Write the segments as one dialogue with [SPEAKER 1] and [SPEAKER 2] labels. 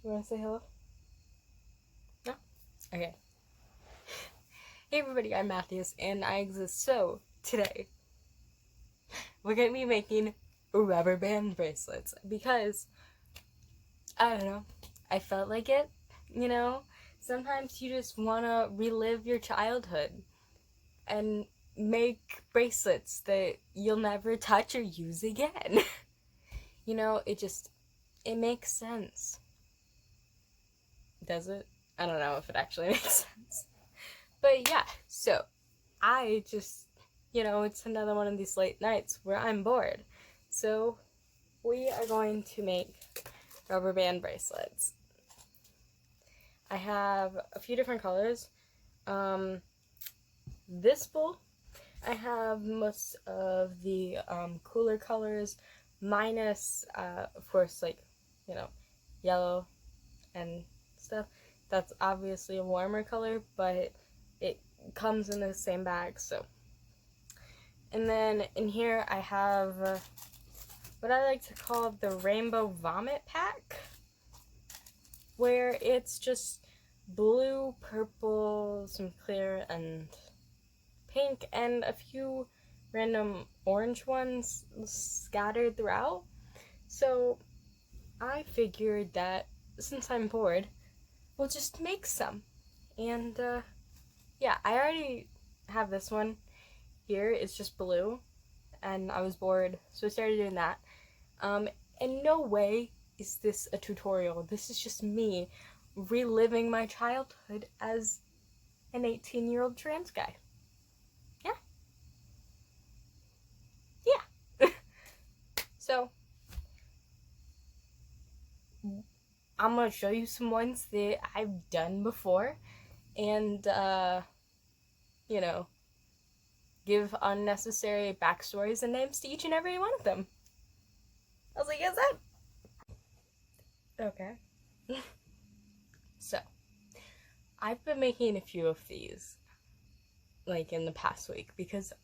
[SPEAKER 1] You want to say hello? No? Okay. Hey everybody, I'm Matheus and I exist. So, today, we're going to be making rubber band bracelets because, I don't know, I felt like it, you know? Sometimes you just want to relive your childhood and make bracelets that you'll never touch or use again. You know, it makes sense. Does it? I don't know if it actually makes sense. But yeah, so I just, it's another one of these late nights where I'm bored. So we are going to make rubber band bracelets. I have a few different colors. This bowl, I have most of the cooler colors, minus, of course, like, yellow and stuff. That's obviously a warmer color, but it comes in the same bag, so. And then in here I have what I like to call the rainbow vomit pack, where it's just blue, purple, some clear, and pink, and a few random orange ones scattered throughout. So I figured that since I'm bored, we'll just make some. And yeah, I already have this one here. It's just blue, and I was bored, so I started doing that. In no way is this a tutorial. This is just me reliving my childhood as an 18-year-old trans guy. Yeah. Yeah. So, I'm gonna show you some ones that I've done before, and, give unnecessary backstories and names to each and every one of them. I was like, is that? Okay. So, I've been making a few of these, like, in the past week, because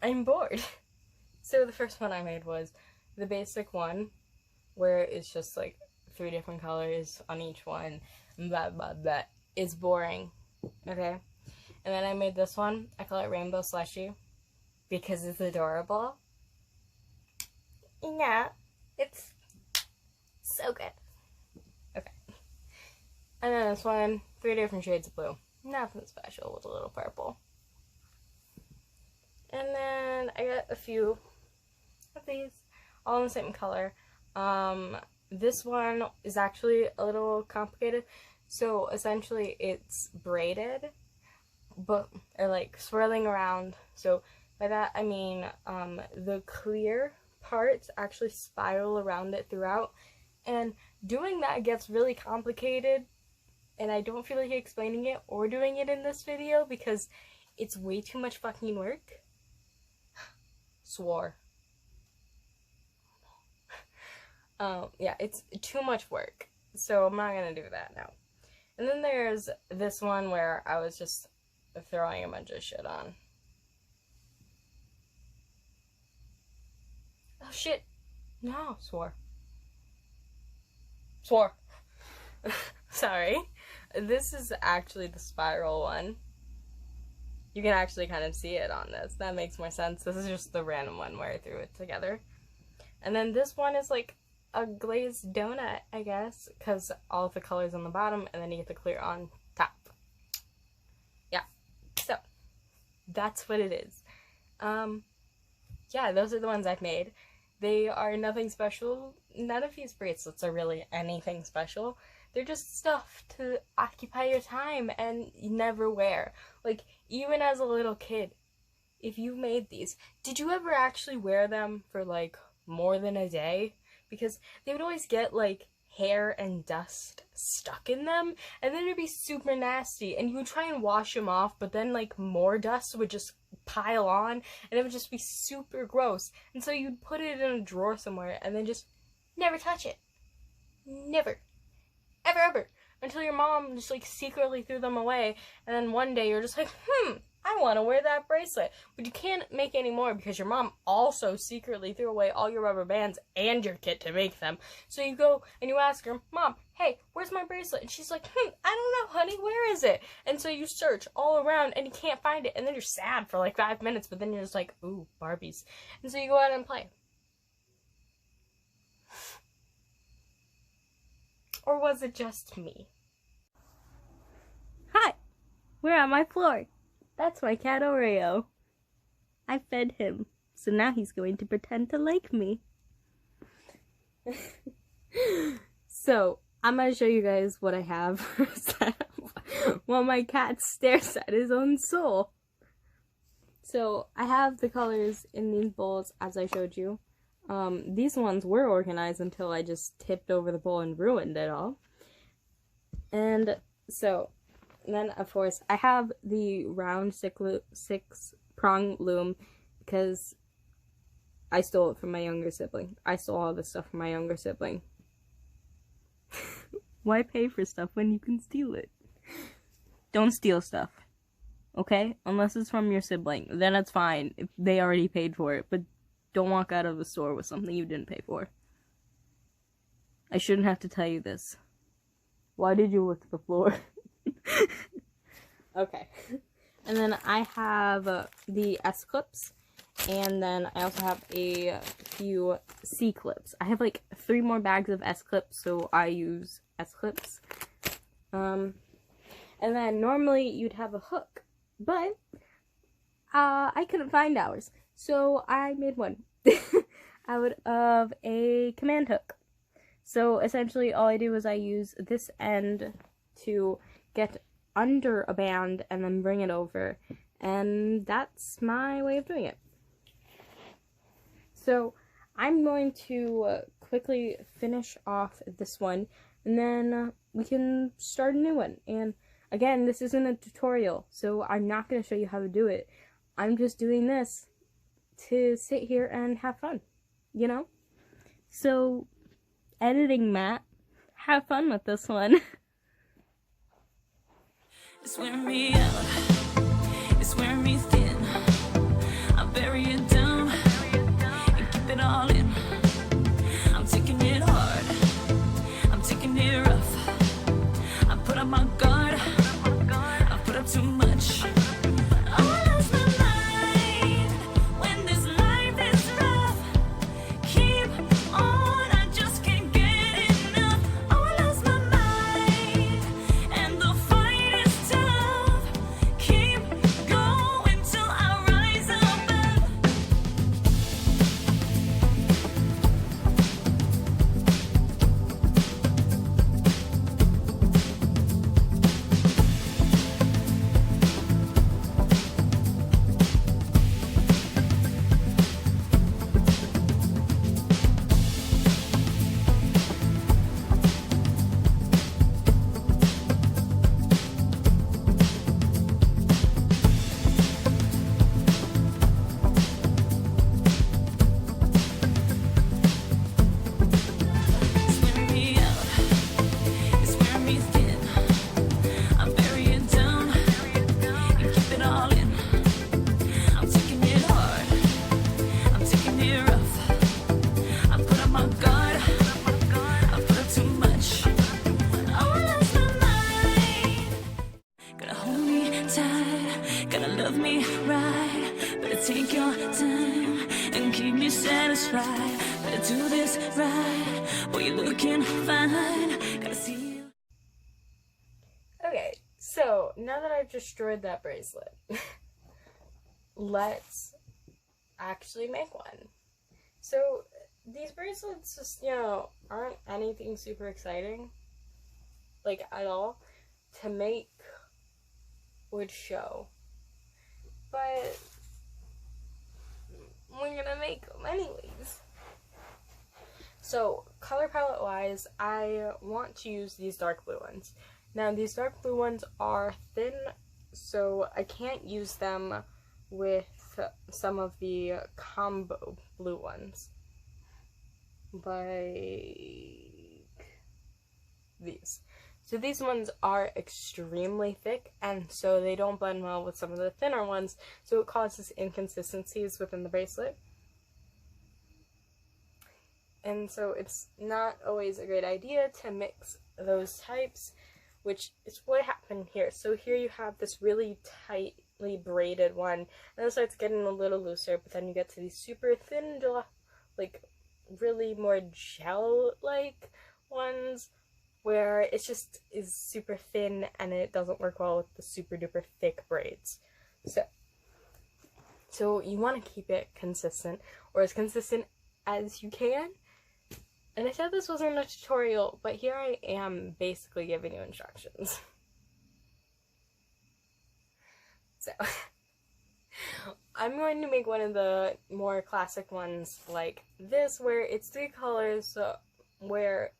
[SPEAKER 1] I'm bored. So the first one I made was the basic one, where it's just, like, 3 different colors on each one, blah, blah, blah. It's boring, okay? And then I made this one. I call it Rainbow Slushy because it's adorable. Yeah, it's so good. Okay. And then this one, 3 different shades of blue. Nothing special with a little purple. And then I got a few of these, all in the same color. This one is actually a little complicated. So essentially it's braided, or like swirling around. So by that I mean the clear parts actually spiral around it throughout, and doing that gets really complicated, and I don't feel like explaining it or doing it in this video because it's way too much fucking work. Swore. Yeah, it's too much work, so I'm not gonna do that now. And then there's this one where I was just throwing a bunch of shit on. Oh shit. No, swore. Sorry. This is actually the spiral one. You can actually kind of see it on this. That makes more sense. This is just the random one where I threw it together. And then this one is like a glazed donut, I guess, because all of the colors on the bottom, and then you get the clear on top. Yeah. So, that's what it is. Yeah, those are the ones I've made. They are nothing special. None of these bracelets are really anything special. They're just stuff to occupy your time and you never wear. Like, even as a little kid, if you made these, did you ever actually wear them for, like, more than a day? Because they would always get, like, hair and dust stuck in them, and then it'd be super nasty, and you would try and wash them off, but then, like, more dust would just pile on, and it would just be super gross, and so you'd put it in a drawer somewhere, and then just never touch it. Never. Ever, ever. Until your mom just, like, secretly threw them away, and then one day you're just like, I want to wear that bracelet. But you can't make any more because your mom also secretly threw away all your rubber bands and your kit to make them. So you go and you ask her, Mom, hey, where's my bracelet? And she's like, I don't know, honey, where is it? And so you search all around and you can't find it. And then you're sad for like 5 minutes, but then you're just like, ooh, Barbies. And so you go out and play. Or was it just me? Hi, we're on my floor. That's my cat Oreo. I fed him, so now he's going to pretend to like me. So, I'm going to show you guys what I have while my cat stares at his own soul. So, I have the colors in these bowls as I showed you. These ones were organized until I just tipped over the bowl and ruined it all. And so, then of course, I have the round 6-prong loom because I stole it from my younger sibling. I stole all this stuff from my younger sibling. Why pay for stuff when you can steal it? Don't steal stuff, okay? Unless it's from your sibling. Then it's fine if they already paid for it, but don't walk out of the store with something you didn't pay for. I shouldn't have to tell you this. Why did you lick the floor? Okay. And then I have the S-clips. And then I also have a few C-clips. I have like 3 more bags of S-clips, so I use S-clips. And then normally you'd have a hook. But I couldn't find ours. So I made one out of a command hook. So essentially all I do is I use this end to get under a band and then bring it over. And that's my way of doing it. So I'm going to quickly finish off this one and then we can start a new one. And again, this isn't a tutorial, so I'm not going to show you how to do it. I'm just doing this to sit here and have fun, you know? So, editing Matt, have fun with this one.
[SPEAKER 2] It's wearing me out, it's wearing me thin. I bury it down and keep it all in. I'm taking it hard, I'm taking it rough. I put up my guard, I put up too much. Take your time and keep me satisfied. Better do this right. Boy, you're looking fine. Gotta see you.
[SPEAKER 1] Okay, so now that I've destroyed that bracelet, let's actually make one. So these bracelets just, aren't anything super exciting, like at all. To make would show, but we're gonna make them anyways. So, color palette wise, I want to use these dark blue ones. Now, these dark blue ones are thin, so I can't use them with some of the combo blue ones. Like these. So these ones are extremely thick, and so they don't blend well with some of the thinner ones, so it causes inconsistencies within the bracelet. And so it's not always a great idea to mix those types, which is what happened here. So here you have this really tightly braided one, and then it starts getting a little looser, but then you get to these super thin, like really more gel-like ones, where it just is super thin and it doesn't work well with the super duper thick braids. So you want to keep it consistent, or as consistent as you can. And I said this wasn't a tutorial, but here I am basically giving you instructions. So, I'm going to make one of the more classic ones like this, where it's 3 colors, so where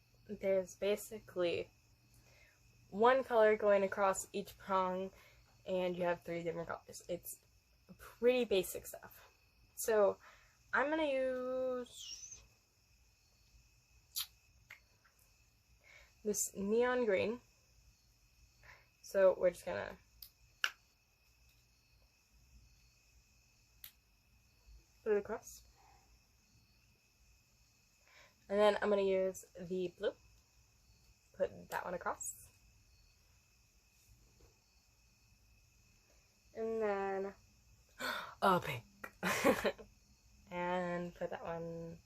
[SPEAKER 1] there's basically 1 color going across each prong, and you have 3 different colors. It's pretty basic stuff. So, I'm going to use this neon green. So we're just gonna put it across. And then I'm gonna use the blue. Put that one across. And then a pink. And put that one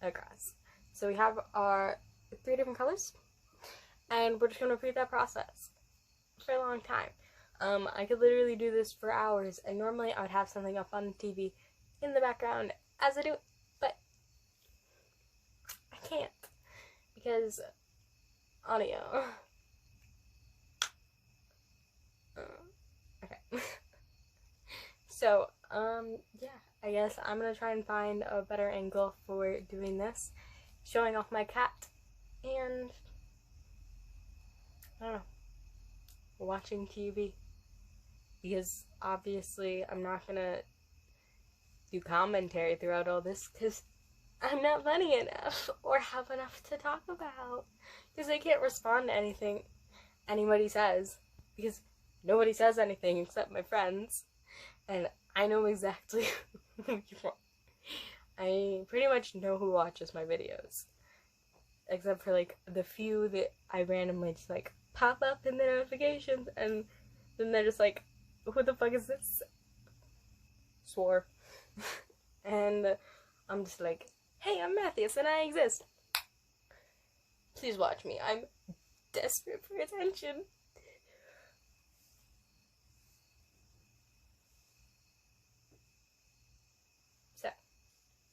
[SPEAKER 1] across. So we have our 3 different colors, and we're just going to repeat that process for a long time. I could literally do this for hours, and normally I would have something up on TV in the background as I do it, but I can't because audio. Okay. So, yeah, I guess I'm going to try and find a better angle for doing this, showing off my cat. And I don't know, watching TV, because obviously I'm not gonna do commentary throughout all this because I'm not funny enough or have enough to talk about, because I can't respond to anything anybody says, because nobody says anything except my friends, and I know exactly who you are. I pretty much know who watches my videos, except for like the few that I randomly just like pop up in the notifications, and then they're just like, who the fuck is this? Swore. And I'm just like, hey, I'm Matheus and I exist. Please watch me. I'm desperate for attention. So,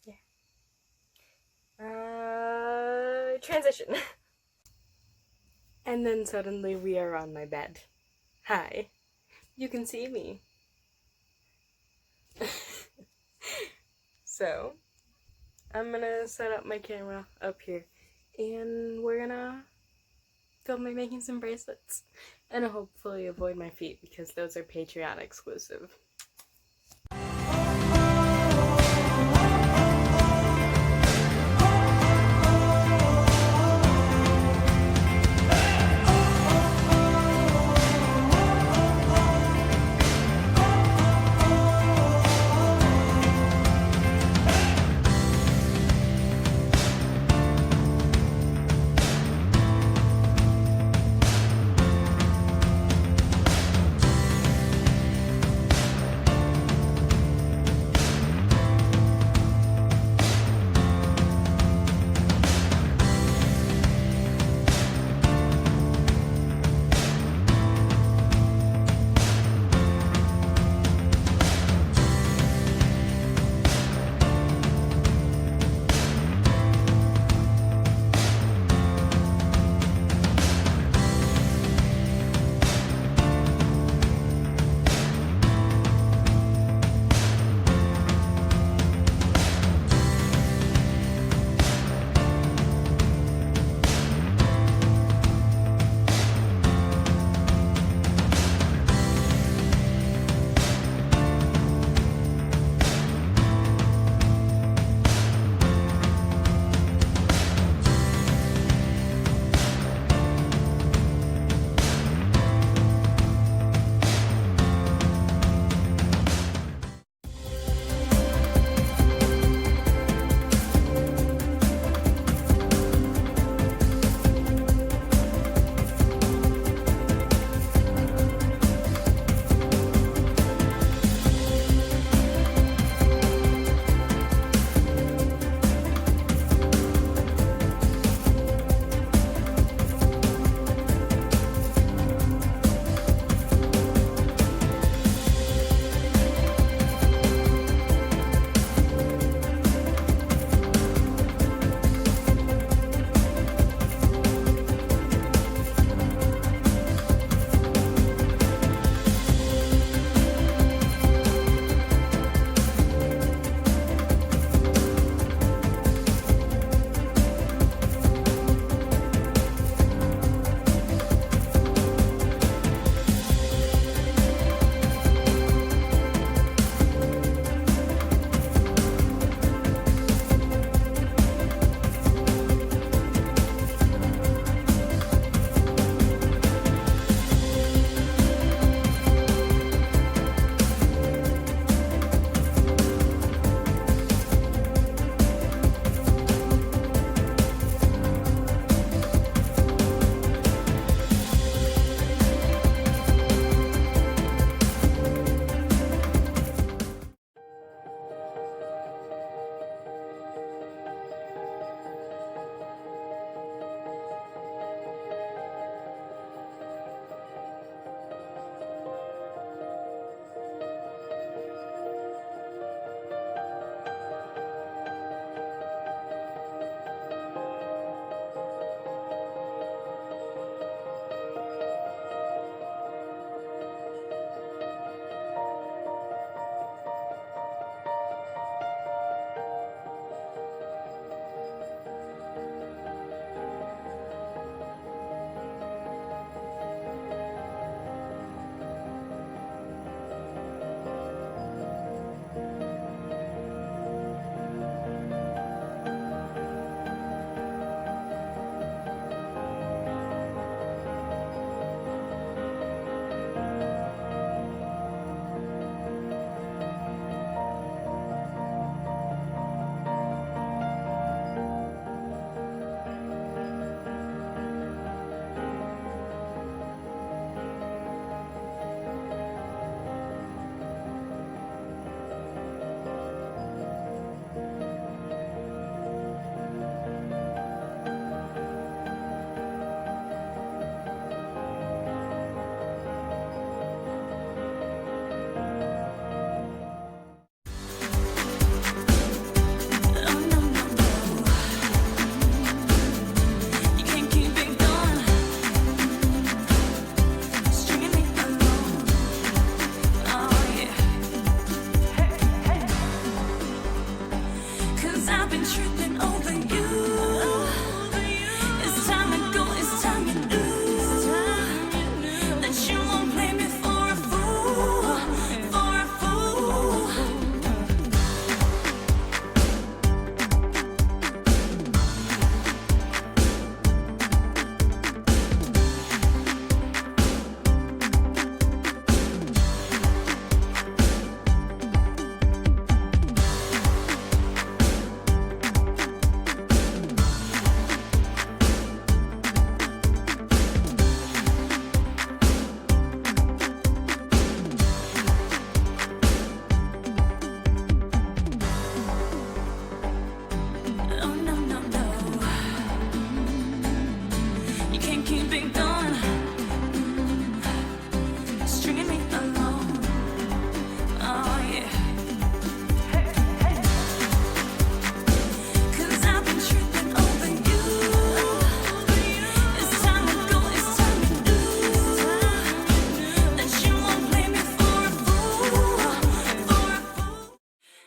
[SPEAKER 1] yeah. Transition. And then suddenly we are on my bed. Hi. You can see me. So, I'm gonna set up my camera up here, and we're gonna film me making some bracelets, and hopefully avoid my feet because those are Patreon exclusive.
[SPEAKER 2] keep it going, stringing me along. Oh yeah. 'Cause I've been tripping over you. It's time to go, it's time to do. That you won't play me for a fool, for a fool.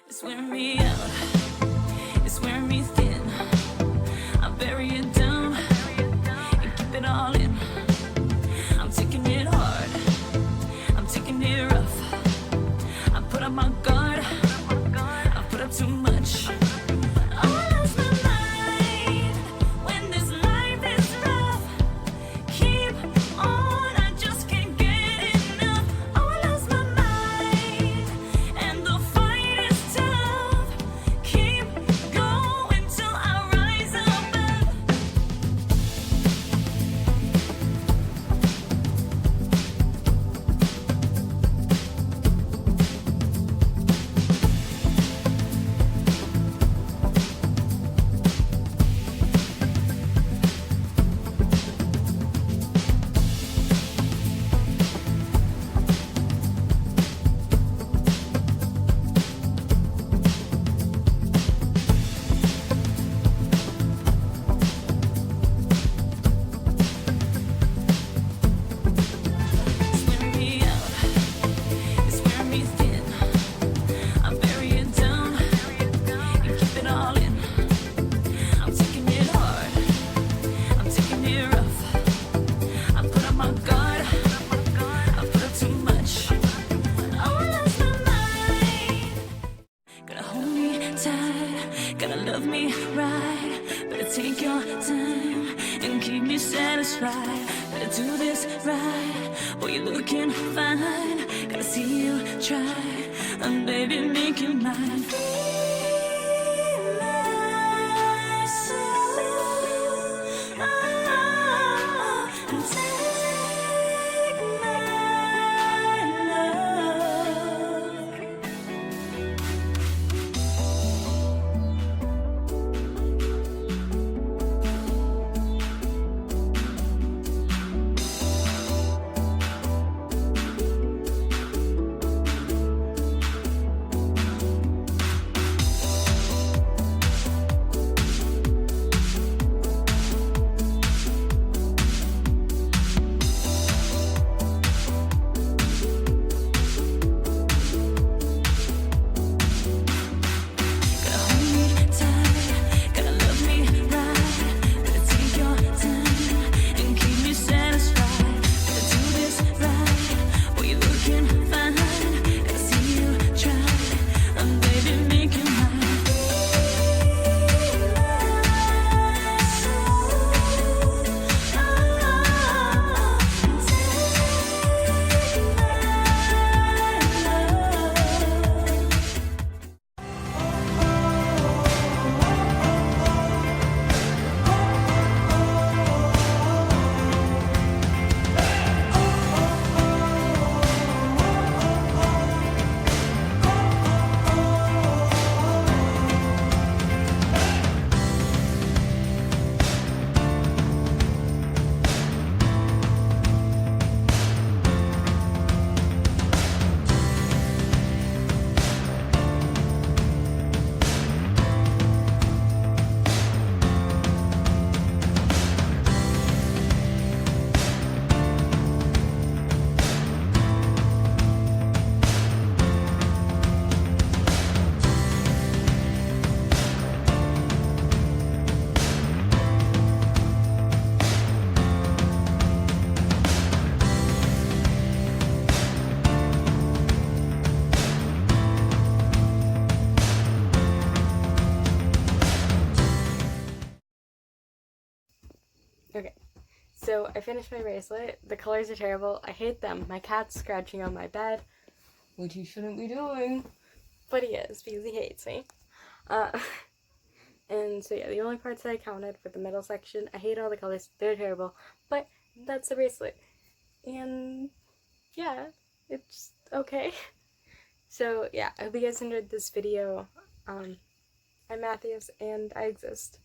[SPEAKER 2] It's wearing me out, it's wearing me thin. I bury it down and keep it all in. I'm taking it hard, I'm taking it rough. I put up my guard, I put up too much. Oh, I lost my mind when this life is rough. Keep on, I just can't get enough. Oh, I lost my mind and the fight is tough. Keep going till I rise above. It's wearing me out, it's wearing me thin. I bury it down and keep it all in. I'm taking it hard, I'm taking it rough. I put up my guard, I put up too much. Oh, I lost my mind. Gotta hold me tight, gotta love me right. Better take your time and keep me satisfied. Better do this right, boy, you're looking fine. Gotta see you try, and baby, make you mine. Be my soul, and take my love. Gotta hold me tight, gotta love me right. Better take your time and keep me satisfied. Better do this right, boy, you're looking fine. Gotta see you try, and baby, make you mine. Be my soul, and
[SPEAKER 1] Okay, so I finished my bracelet. The colors are terrible. I hate them. My cat's scratching on my bed, which he shouldn't be doing, but he is because he hates me. And so yeah, the only parts that I counted were the middle section. I hate all the colors. They're terrible, but that's the bracelet. And yeah, it's okay. So yeah, I hope you guys enjoyed this video. I'm Matheus and I exist.